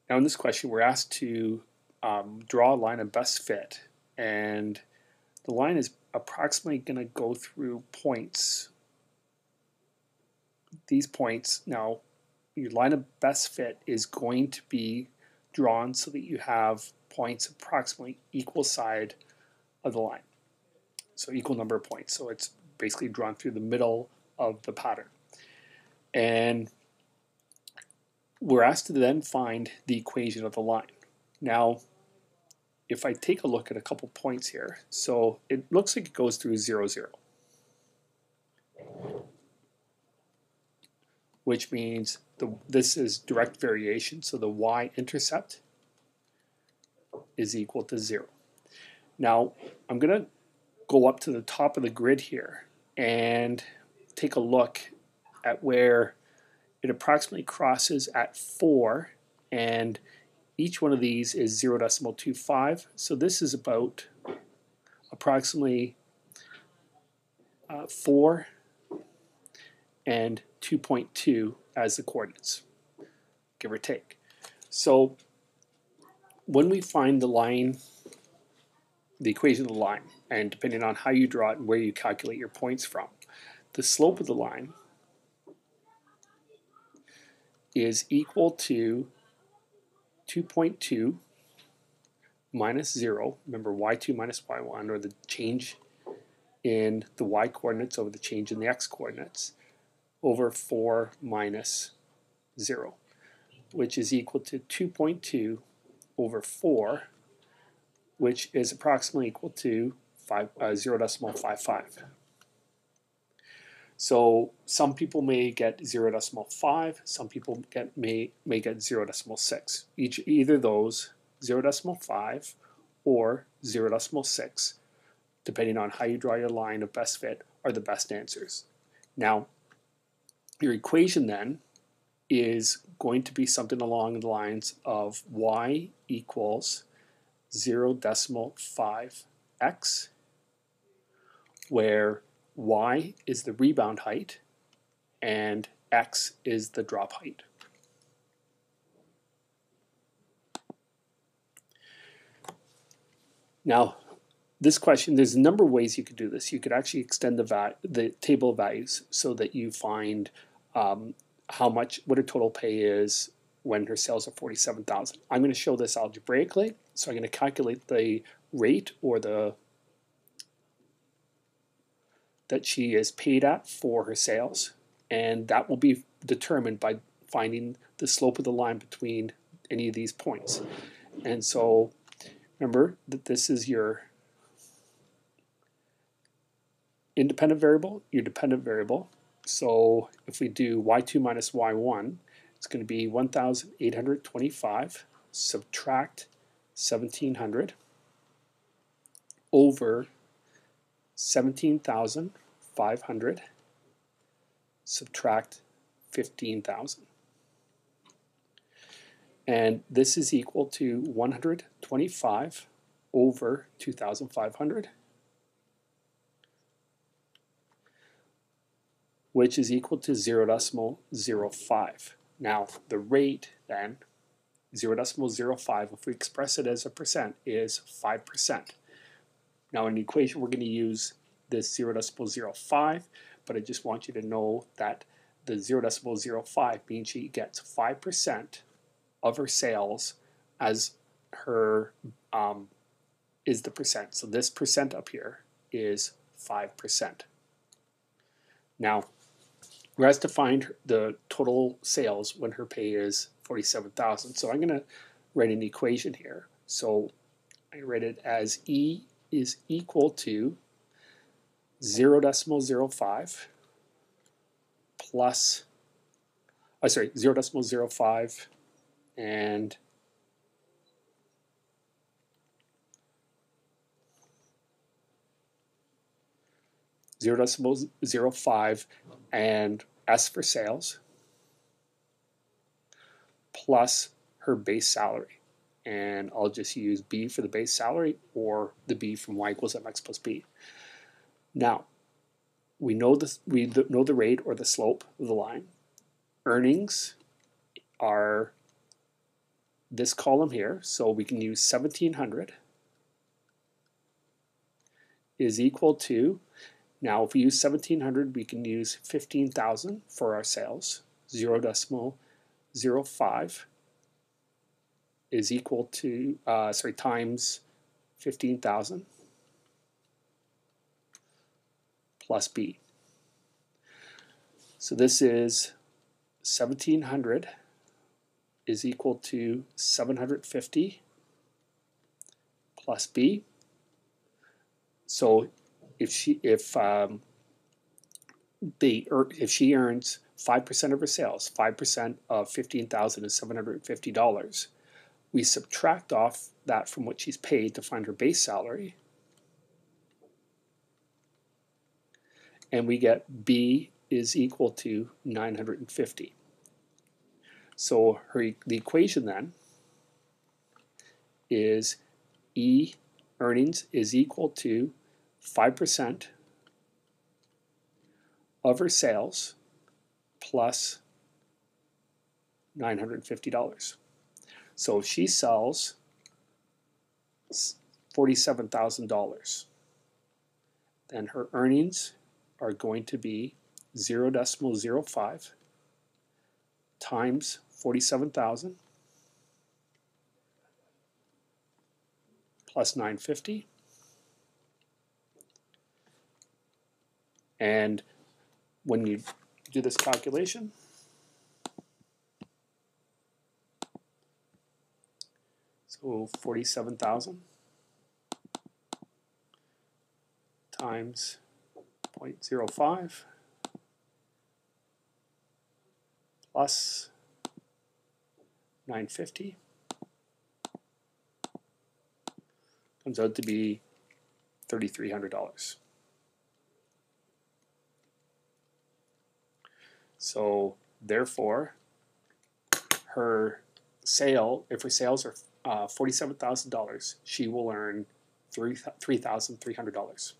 Now in this question we're asked to draw a line of best fit, and the line is approximately going to go through points. These points, now your line of best fit is going to be drawn so that you have points approximately equal side of the line. So equal number of points. So it's basically drawn through the middle of the pattern. And we're asked to then find the equation of the line. Now, if I take a look at a couple points here, so it looks like it goes through 0, 0. Which means this is direct variation, so the y-intercept is equal to 0. Now, I'm going to go up to the top of the grid here and take a look at where it approximately crosses at 4, and each one of these is 0.25. So this is about approximately 4 and 2.2 as the coordinates, give or take. So when we find the line, the equation of the line, and depending on how you draw it and where you calculate your points from, the slope of the line is equal to 2.2 minus 0. Remember, y2 minus y1, or the change in the y coordinates over the change in the x coordinates, over 4 minus 0, which is equal to 2.2 over 4, which is approximately equal to 0.55. So some people may get 0.5, some people may get 0.6. Either those, 0.5 or 0.6, depending on how you draw your line of best fit, are the best answers. Now, your equation then is going to be something along the lines of y equals 0.5x, where y is the rebound height and x is the drop height. Now, this question, there's a number of ways you could do this. You could actually extend the table of values so that you find what her total pay is when her sales are $47,000. I'm going to show this algebraically, so I'm going to calculate the rate or that she is paid at for her sales, and that will be determined by finding the slope of the line between any of these points. And so remember that this is your independent variable, your dependent variable. So if we do y2 minus y1, it's going to be 1,825 subtract 1,700 over 17,500 subtract 15,000. And this is equal to 125 over 2,500, which is equal to 0.05. Now, the rate then, 0.05, if we express it as a percent, is 5%. Now, in the equation, we're going to use this 0.05, but I just want you to know that the 0.05 means she gets 5% of her sales as her is the percent. So this percent up here is 5%. Now, we're asked to find the total sales when her pay is $47,000. So I'm going to write an equation here. So I write it as E is equal to 0.05 plus, 0.05 and 0.05 and S for sales plus her base salary. And I'll just use B for the base salary or the B from y equals mx plus b. Now, we know the rate or the slope of the line. Earnings are this column here, so we can use 1700 is equal to, now if we use 1700, we can use 15,000 for our sales. 0.05 is equal to, times 15,000 plus B. So this is 1700 is equal to 750 plus B. So if she earns 5% of her sales, 5% of 15,000 is $750. We subtract off that from what she's paid to find her base salary, and we get B is equal to 950. So the equation then is E earnings is equal to 5% of her sales plus $950. So if she sells $47,000, then her earnings are going to be 0.05 times 47,000 plus 950. And when you do this calculation, so 47,000 times 0.05 plus 950 comes out to be $3,300. So therefore, her sale, if her sales are $47,000, she will earn $3,300.